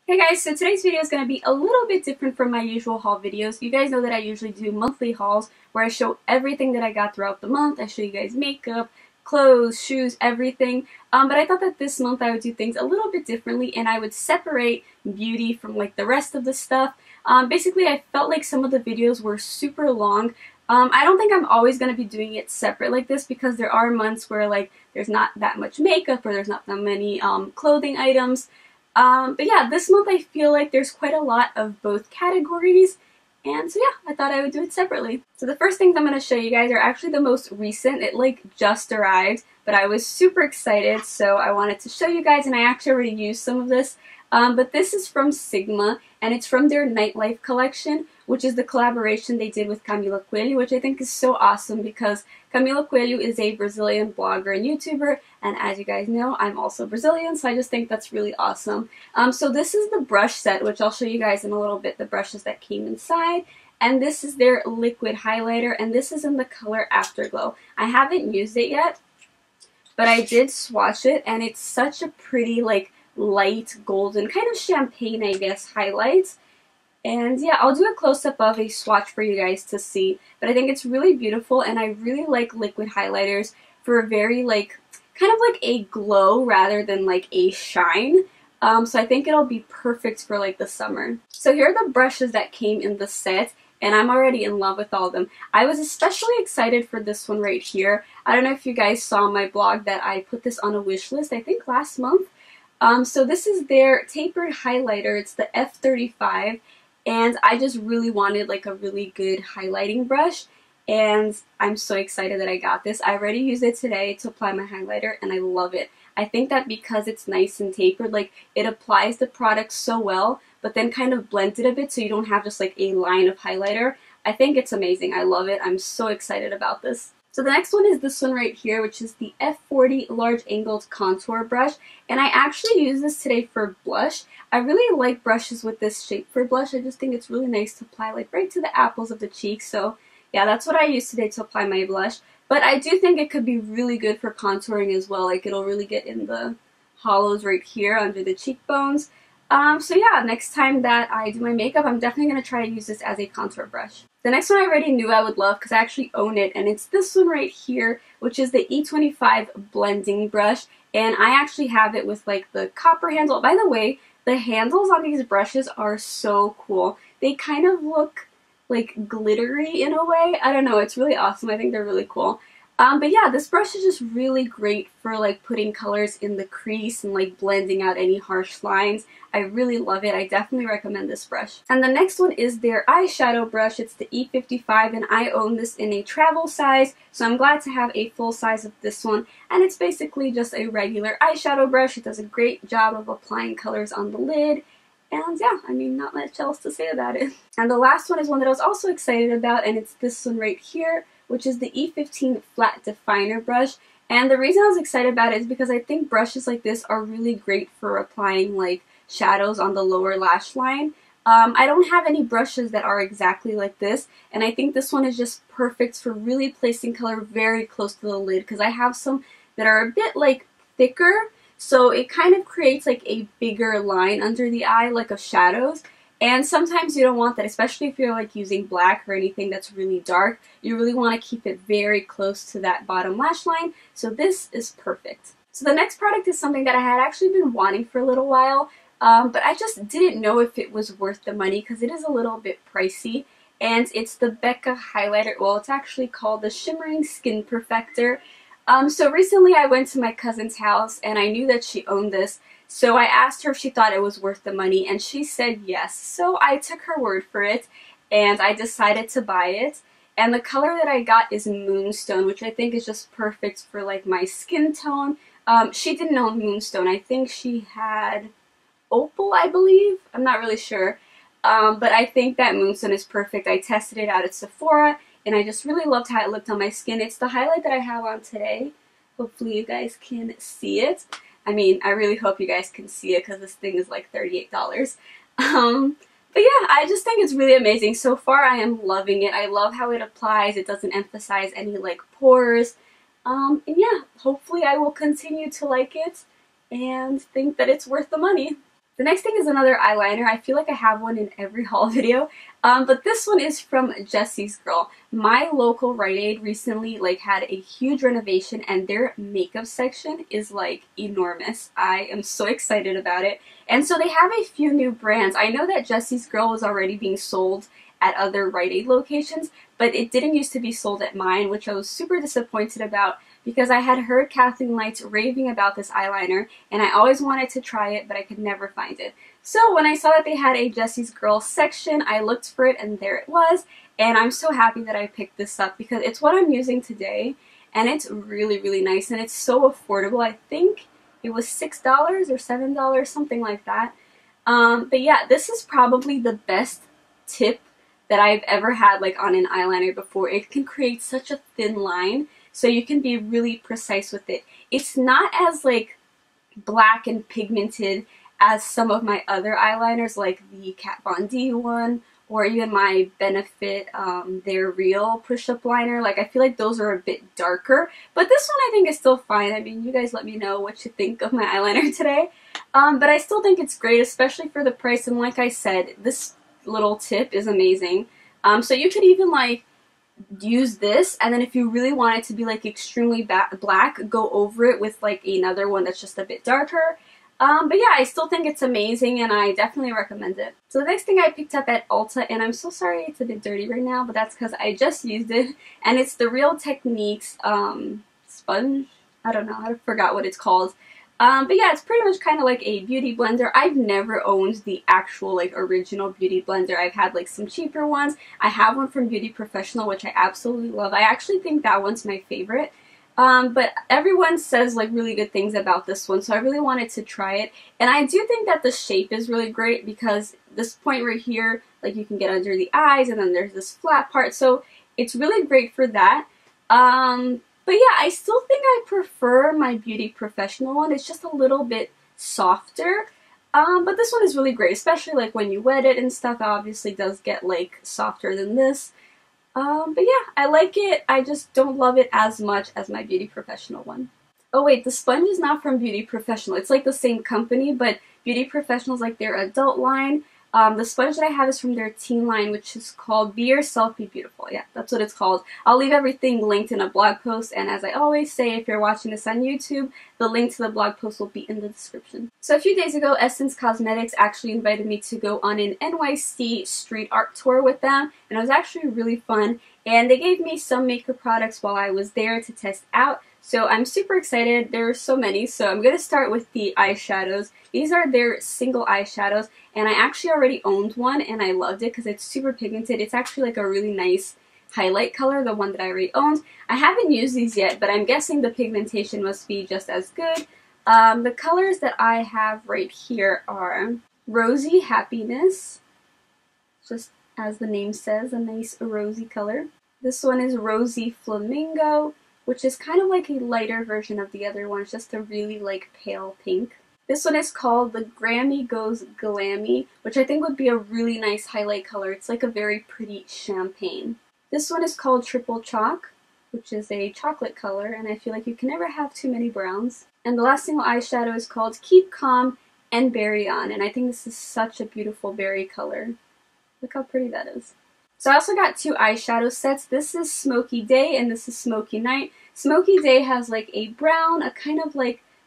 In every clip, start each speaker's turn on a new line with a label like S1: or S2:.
S1: Hey guys, so today's video is going to be a little bit different from my usual haul videos. You guys know that I usually do monthly hauls where I show everything that I got throughout the month. I show you guys makeup, clothes, shoes, everything. But I thought that this month I would do things a little bit differently and I would separate beauty from like the rest of the stuff. Basically, I felt like some of the videos were super long. I don't think I'm always going to be doing it separate like this because there are months where like there's not that much makeup or there's not that many clothing items. But yeah, this month I feel like there's quite a lot of both categories, and so yeah, I thought I would do it separately. So the first things I'm going to show you guys are actually the most recent. It like just arrived, but I was super excited, so I wanted to show you guys, and I actually already used some of this. But this is from Sigma, and it's from their Nightlife collection, which is the collaboration they did with Camila Coelho, which I think is so awesome because Camila Coelho is a Brazilian blogger and YouTuber, and as you guys know, I'm also Brazilian, so I just think that's really awesome. So this is the brush set, which I'll show you guys in a little bit, the brushes that came inside. And this is their liquid highlighter, and this is in the color Afterglow. I haven't used it yet, but I did swatch it, and it's such a pretty, like, light golden, kind of champagne, I guess, highlights. And yeah, I'll do a close-up of a swatch for you guys to see, but I think it's really beautiful, and I really like liquid highlighters for a very, like, kind of like a glow rather than like a shine. So I think it'll be perfect for like the summer. So here are the brushes that came in the set, and I'm already in love with all of them. I was especially excited for this one right here. I don't know if you guys saw on my blog that I put this on a wish list, I think last month. So this is their tapered highlighter. It's the F35, and I just really wanted like a really good highlighting brush, and I'm so excited that I got this. I already used it today to apply my highlighter, and I love it. I think that because it's nice and tapered, like it applies the product so well, but then kind of blends it a bit so you don't have just like a line of highlighter. I think it's amazing. I love it. I'm so excited about this. So the next one is this one right here, which is the F40 Large Angled Contour Brush, and I actually use this today for blush. I really like brushes with this shape for blush. I just think it's really nice to apply like right to the apples of the cheeks, so yeah, that's what I use today to apply my blush. But I do think it could be really good for contouring as well, like it'll really get in the hollows right here under the cheekbones. So yeah, next time that I do my makeup, I'm definitely going to try to use this as a contour brush. The next one I already knew I would love because I actually own it, and it's this one right here, which is the E25 blending brush, and I actually have it with like the copper handle. By the way, the handles on these brushes are so cool. They kind of look like glittery in a way. I don't know, it's really awesome. I think they're really cool. But yeah, this brush is just really great for like putting colors in the crease and like blending out any harsh lines. I really love it. I definitely recommend this brush. And the next one is their eyeshadow brush. It's the E55, and I own this in a travel size, so I'm glad to have a full size of this one. And it's basically just a regular eyeshadow brush. It does a great job of applying colors on the lid. And yeah, I mean, not much else to say about it. And the last one is one that I was also excited about, and it's this one right here, which is the E15 Flat Definer Brush. And the reason I was excited about it is because I think brushes like this are really great for applying like shadows on the lower lash line. I don't have any brushes that are exactly like this, and I think this one is just perfect for really placing color very close to the lid, because I have some that are a bit like thicker, so it kind of creates like a bigger line under the eye, like of shadows. And sometimes you don't want that, especially if you're like using black or anything that's really dark. You really want to keep it very close to that bottom lash line, so this is perfect. So the next product is something that I had actually been wanting for a little while, but I just didn't know if it was worth the money because it is a little bit pricey. And it's the Becca highlighter. Well, it's actually called the Shimmering Skin Perfector. So recently I went to my cousin's house and I knew that she owned this. So I asked her if she thought it was worth the money, and she said yes. So I took her word for it, and I decided to buy it. And the color that I got is Moonstone, which I think is just perfect for like my skin tone. She didn't own Moonstone. I think she had Opal, I believe. I'm not really sure. But I think that Moonstone is perfect. I tested it out at Sephora, and I just really loved how it looked on my skin. It's the highlight that I have on today. Hopefully you guys can see it. I mean, I really hope you guys can see it because this thing is like $38. But yeah, I just think it's really amazing. So far, I am loving it. I love how it applies. It doesn't emphasize any like pores. And yeah, hopefully I will continue to like it and think that it's worth the money. The next thing is another eyeliner. I feel like I have one in every haul video, but this one is from Jesse's Girl. My local Rite Aid recently had a huge renovation, and their makeup section is enormous. I am so excited about it. And so they have a few new brands. I know that Jesse's Girl was already being sold at other Rite Aid locations, but it didn't used to be sold at mine, which I was super disappointed about because I had heard Kathleen Lights raving about this eyeliner, and I always wanted to try it, but I could never find it. So when I saw that they had a Jesse's Girl section, I looked for it, and there it was, and I'm so happy that I picked this up because it's what I'm using today, and it's really, really nice, and it's so affordable. I think it was $6 or $7, something like that. But yeah, this is probably the best tip that I've ever had on an eyeliner before. It can create such a thin line, so you can be really precise with it. It's not as black and pigmented as some of my other eyeliners, like the Kat Von D one, or even my Benefit, their Real push-up liner. I feel like those are a bit darker, but this one I think is still fine. I mean, you guys let me know what you think of my eyeliner today. But I still think it's great, especially for the price, and like I said, this little tip is amazing. So you could even use this, and then if you really want it to be extremely black, go over it with another one that's just a bit darker. But yeah, I still think it's amazing, and I definitely recommend it. So the next thing I picked up at Ulta, and I'm so sorry it's a bit dirty right now, but that's because I just used it, and it's the Real Techniques sponge. I don't know, I forgot what it's called. But yeah, it's pretty much kind of like a beauty blender. I've never owned the actual original beauty blender. I've had some cheaper ones. I have one from Beauty Professional, which I absolutely love. I actually think that one's my favorite. But everyone says really good things about this one, so I really wanted to try it. And I do think that the shape is really great because this point right here, you can get under the eyes, and then there's this flat part, so it's really great for that. But yeah, I still think I prefer my Beauty Professional one. It's just a little bit softer. But this one is really great, especially when you wet it and stuff. It obviously does get softer than this. But yeah, I like it. I just don't love it as much as my Beauty Professional one. Oh wait, the sponge is not from Beauty Professional. It's the same company, but Beauty Professional is their adult line. The sponge that I have is from their teen line, which is called Be Yourself, Be Beautiful. Yeah, that's what it's called. I'll leave everything linked in a blog post, and as I always say, if you're watching this on YouTube, the link to the blog post will be in the description. So a few days ago, Essence Cosmetics actually invited me to go on an NYC street art tour with them, and it was actually really fun, and they gave me some makeup products while I was there to test out. So I'm super excited. There are so many, so I'm going to start with the eyeshadows. These are their single eyeshadows, and I actually already owned one, and I loved it because it's super pigmented. It's actually a really nice highlight color, the one that I already owned. I haven't used these yet, but I'm guessing the pigmentation must be just as good. The colors that I have right here are Rosy Happiness, just as the name says, a nice rosy color. This one is Rosy Flamingo, which is kind of a lighter version of the other one. It's just a really pale pink. This one is called the Grammy Goes Glammy, which I think would be a really nice highlight color. It's a very pretty champagne. This one is called Triple Chalk, which is a chocolate color, and I feel like you can never have too many browns. And the last single eyeshadow is called Keep Calm and Berry On, and I think this is such a beautiful berry color. Look how pretty that is. So I also got two eyeshadow sets. This is Smoky Day and this is Smoky Night. Smoky Day has a brown, a kind of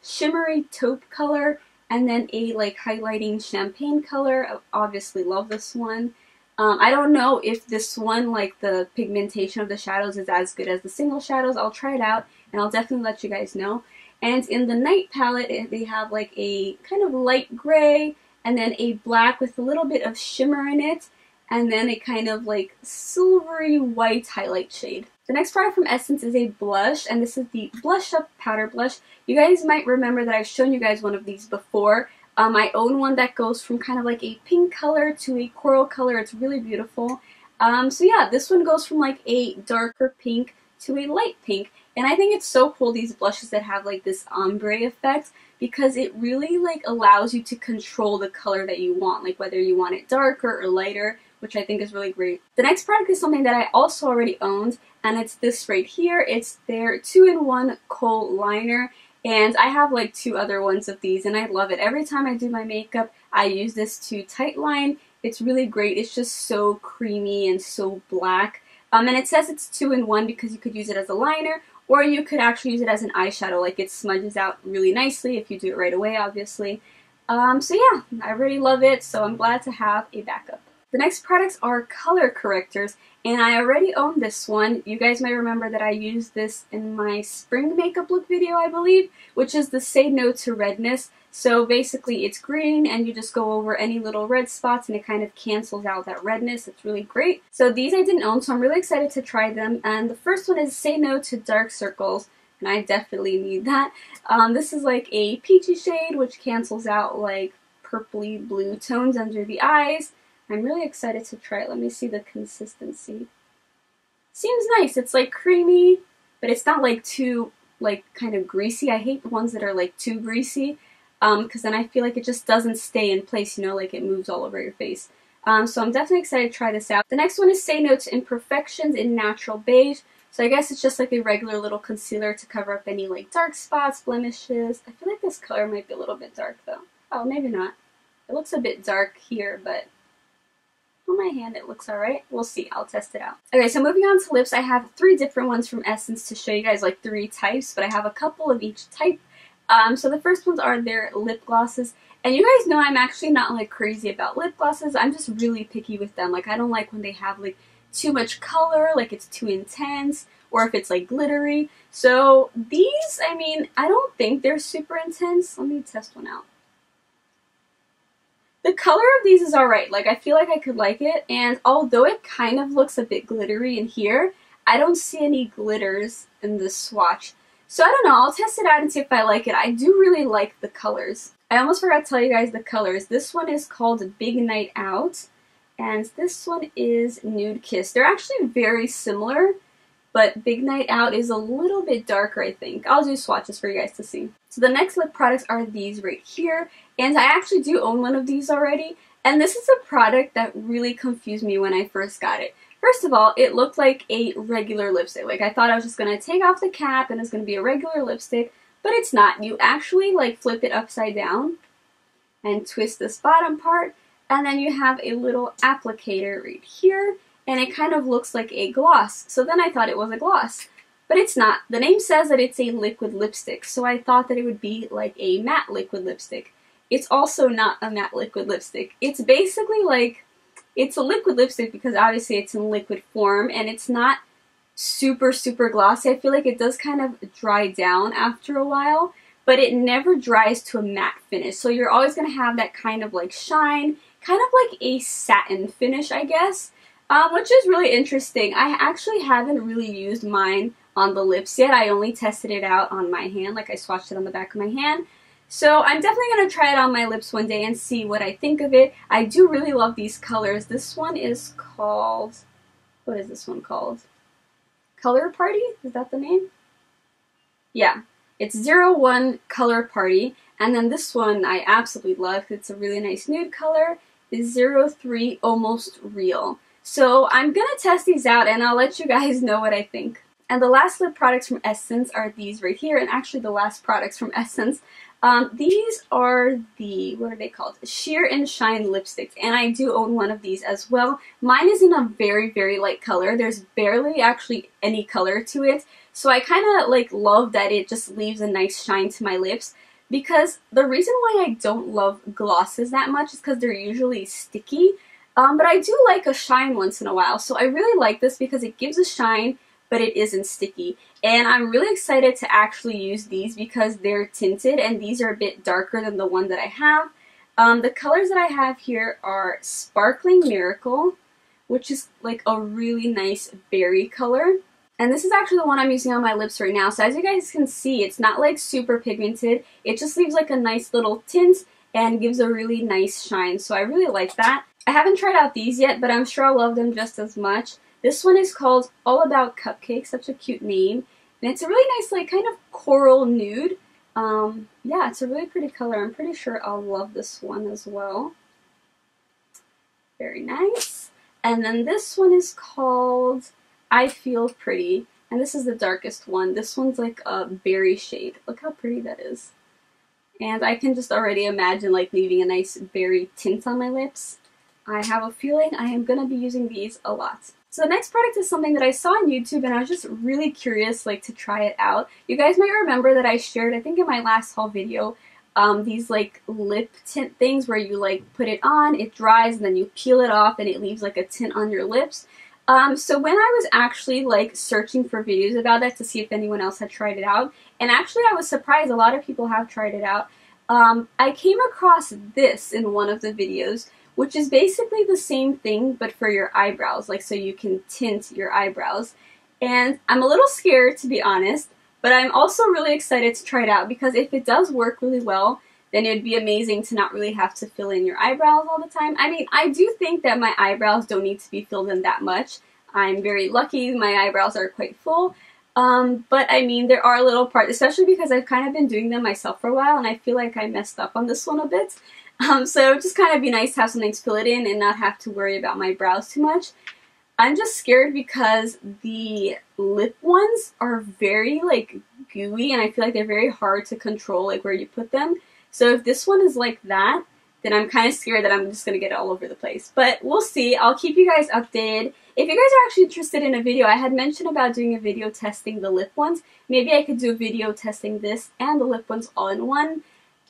S1: shimmery taupe color, and then a highlighting champagne color. I obviously love this one. I don't know if this one, the pigmentation of the shadows is as good as the single shadows. I'll try it out and I'll definitely let you guys know. And in the night palette, they have a kind of light gray and then a black with a little bit of shimmer in it, and then a kind of silvery white highlight shade. The next product from Essence is a blush, and this is the Blush Up Powder Blush. You guys might remember that I've shown you guys one of these before. I own one that goes from kind of a pink color to a coral color. It's really beautiful. So yeah, this one goes from a darker pink to a light pink. And I think it's so cool, these blushes that have this ombre effect, because it really allows you to control the color that you want, whether you want it darker or lighter, which I think is really great. The next product is something that I also already owned, and it's this right here. It's their 2-in-1 Kohl liner, And I have like 2 other ones of these and I love it. Every time I do my makeup, I use this to tightline. It's really great. It's just so creamy and so black. And it says it's 2-in-1 because you could use it as a liner or you could actually use it as an eyeshadow. Like, it smudges out really nicely if you do it right away, obviously. So yeah, I really love it, so I'm glad to have a backup. The next products are color correctors, and I already own this one. You guys may remember that I used this in my spring makeup look video, I believe, which is the Say No to Redness. So basically it's green and you just go over any little red spots and it kind of cancels out that redness. It's really great. So these I didn't own, so I'm really excited to try them. And the first one is Say No to Dark Circles, and I definitely need that. This is like a peachy shade which cancels out like purpley blue tones under the eyes. I'm really excited to try it. Let me see the consistency. Seems nice. It's like creamy, but it's not like too like kind of greasy. I hate the ones that are like too greasy, because then I feel like it just doesn't stay in place, you know, like it moves all over your face. So I'm definitely excited to try this out. The next one is Say No to Imperfections in Natural Beige. So I guess it's just like a regular little concealer to cover up any like dark spots, blemishes. I feel like this color might be a little bit dark though. Oh, maybe not. It looks a bit dark here, but on my hand it looks alright. We'll see. I'll test it out. Okay, so moving on to lips, I have 3 different ones from Essence to show you guys, like 3 types, but I have a couple of each type. So the first ones are their lip glosses, and you guys know I'm actually not like crazy about lip glosses. I'm just really picky with them. Like, I don't like when they have like too much color, like it's too intense, or if it's like glittery. So these, I mean, I don't think they're super intense. Let me test one out. The color of these is alright. Like, I feel like I could like it, and although it kind of looks a bit glittery in here, I don't see any glitters in this swatch. So I don't know, I'll test it out and see if I like it. I do really like the colors. I almost forgot to tell you guys the colors. This one is called Big Night Out, and this one is Nude Kiss. They're actually very similar, but Big Night Out is a little bit darker, I think. I'll do swatches for you guys to see. So the next lip products are these right here, and I actually do own one of these already, and this is a product that really confused me when I first got it. First of all, it looked like a regular lipstick. Like, I thought I was just going to take off the cap and it's going to be a regular lipstick, but it's not. You actually like flip it upside down and twist this bottom part, and then you have a little applicator right here, and it kind of looks like a gloss. So then I thought it was a gloss, but it's not. The name says that it's a liquid lipstick, so I thought that it would be like a matte liquid lipstick. It's also not a matte liquid lipstick. It's basically like, it's a liquid lipstick because obviously it's in liquid form, and it's not super glossy. I feel like it does kind of dry down after a while, but it never dries to a matte finish. So you're always going to have that kind of like shine, kind of like a satin finish, I guess, which is really interesting. I actually haven't really used mine on the lips yet. I only tested it out on my hand, like I swatched it on the back of my hand. So I'm definitely going to try it on my lips one day and see what I think of it. I do really love these colors. This one is called, what is this one called? Color Party? Is that the name? Yeah, it's 01 Color Party. And then this one I absolutely love. It's a really nice nude color. Is 03 Almost Real. So I'm going to test these out and I'll let you guys know what I think. And the last lip products from Essence are these right here, and actually the last products from Essence. These are the, what are they called? Sheer and Shine lipsticks, and I do own one of these as well. Mine is in a very light color. There's barely actually any color to it, so I kind of like love that it just leaves a nice shine to my lips, because the reason why I don't love glosses that much is because they're usually sticky, but I do like a shine once in a while, so I really like this because it gives a shine, but it isn't sticky. And I'm really excited to actually use these because they're tinted, and these are a bit darker than the one that I have. The colors that I have here are Sparkling Miracle, which is like a really nice berry color. And this is actually the one I'm using on my lips right now. So as you guys can see, it's not like super pigmented. It just leaves like a nice little tint and gives a really nice shine. So I really like that. I haven't tried out these yet, but I'm sure I'll love them just as much. This one is called All About Cupcake, such a cute name. And it's a really nice, like, kind of coral nude. Yeah, it's a really pretty color. I'm pretty sure I'll love this one as well. Very nice. And then this one is called I Feel Pretty. And this is the darkest one. This one's like a berry shade. Look how pretty that is. And I can just already imagine like leaving a nice berry tint on my lips. I have a feeling I am going to be using these a lot. So the next product is something that I saw on YouTube and I was just really curious like to try it out. You guys might remember that I shared, I think in my last haul video, these like lip tint things where you like put it on, it dries, and then you peel it off and it leaves like a tint on your lips. So when I was actually like searching for videos about that to see if anyone else had tried it out, and actually I was surprised a lot of people have tried it out, I came across this in one of the videos, which is basically the same thing but for your eyebrows, like so you can tint your eyebrows. And I'm a little scared, to be honest, but I'm also really excited to try it out because if it does work really well, then it would be amazing to not really have to fill in your eyebrows all the time. I mean, I do think that my eyebrows don't need to be filled in that much. I'm very lucky, my eyebrows are quite full. But I mean, there are little parts, especially because I've kind of been doing them myself for a while and I feel like I messed up on this one a bit. So just kind of be nice to have something to fill it in and not have to worry about my brows too much. I'm just scared because the lip ones are very like gooey and I feel like they're very hard to control like where you put them. So if this one is like that, then I'm kind of scared that I'm just going to get it all over the place. But we'll see. I'll keep you guys updated. If you guys are actually interested in a video, I had mentioned about doing a video testing the lip ones. Maybe I could do a video testing this and the lip ones all in one.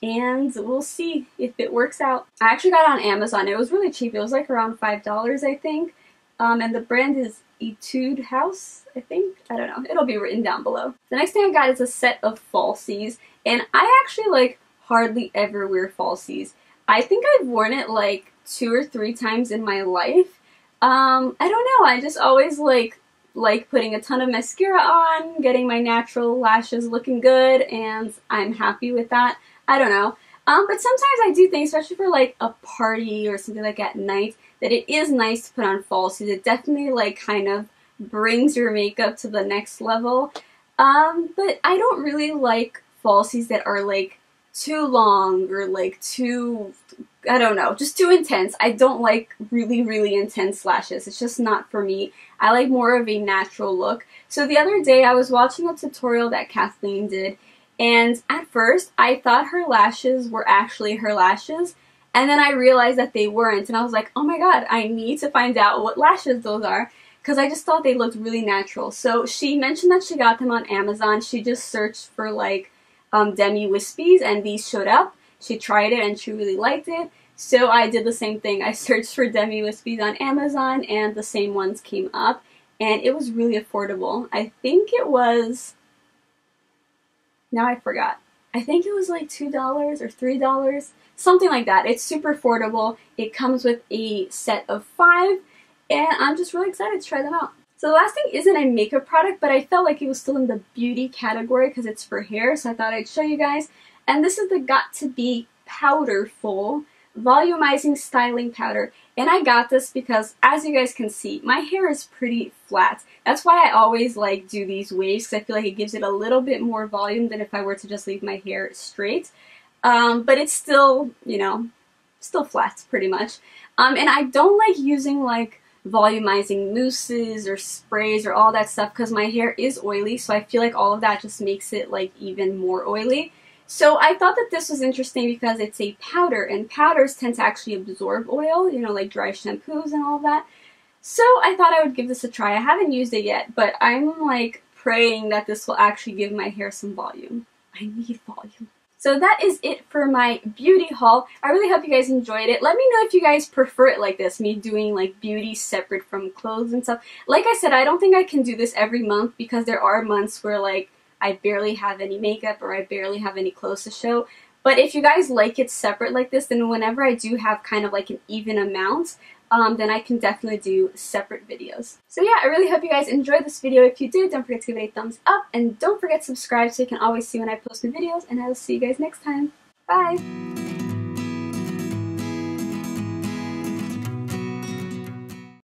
S1: And we'll see if it works out. I actually got it on Amazon. It was really cheap. It was like around $5, I think. And the brand is Etude House, I think. I don't know. It'll be written down below. The next thing I got is a set of falsies. And I actually like hardly ever wear falsies. I think I've worn it like 2 or 3 times in my life. I don't know. I just always like putting a ton of mascara on, getting my natural lashes looking good, and I'm happy with that. I don't know. But sometimes I do think, especially for like a party or something like at night, that it is nice to put on falsies. It definitely like kind of brings your makeup to the next level. But I don't really like falsies that are like too long or like too, I don't know, just too intense. I don't like really, really intense lashes. It's just not for me. I like more of a natural look. So the other day I was watching a tutorial that Kathleen did, and at first I thought her lashes were actually her lashes, and then I realized that they weren't, and I was like, oh my god, I need to find out what lashes those are, because I just thought they looked really natural. So she mentioned that she got them on Amazon. She just searched for like Demi Wispies and these showed up. She tried it and she really liked it. So I did the same thing. I searched for Demi Wispies on Amazon and the same ones came up. And it was really affordable. I think it was, now I forgot. I think it was like $2 or $3. Something like that. It's super affordable. It comes with a set of 5. And I'm just really excited to try them out. So the last thing isn't a makeup product, but I felt like it was still in the beauty category because it's for hair, so I thought I'd show you guys. And this is the Got2b Powderful Volumizing Styling Powder. And I got this because, as you guys can see, my hair is pretty flat. That's why I always like do these waves, because I feel like it gives it a little bit more volume than if I were to just leave my hair straight. But it's still, you know, still flat pretty much. And I don't like using like volumizing mousses or sprays or all that stuff because my hair is oily, so I feel like all of that just makes it like even more oily. So I thought that this was interesting because it's a powder, and powders tend to actually absorb oil, you know, like dry shampoos and all of that. So I thought I would give this a try. I haven't used it yet, but I'm like praying that this will actually give my hair some volume. I need volume. So that is it for my beauty haul. I really hope you guys enjoyed it. Let me know if you guys prefer it like this, me doing like beauty separate from clothes and stuff. Like I said, I don't think I can do this every month because there are months where like I barely have any makeup or I barely have any clothes to show. But if you guys like it separate like this, then whenever I do have kind of like an even amount, then I can definitely do separate videos. So yeah, I really hope you guys enjoyed this video. If you did, don't forget to give it a thumbs up, and don't forget to subscribe so you can always see when I post new videos, and I will see you guys next time. Bye!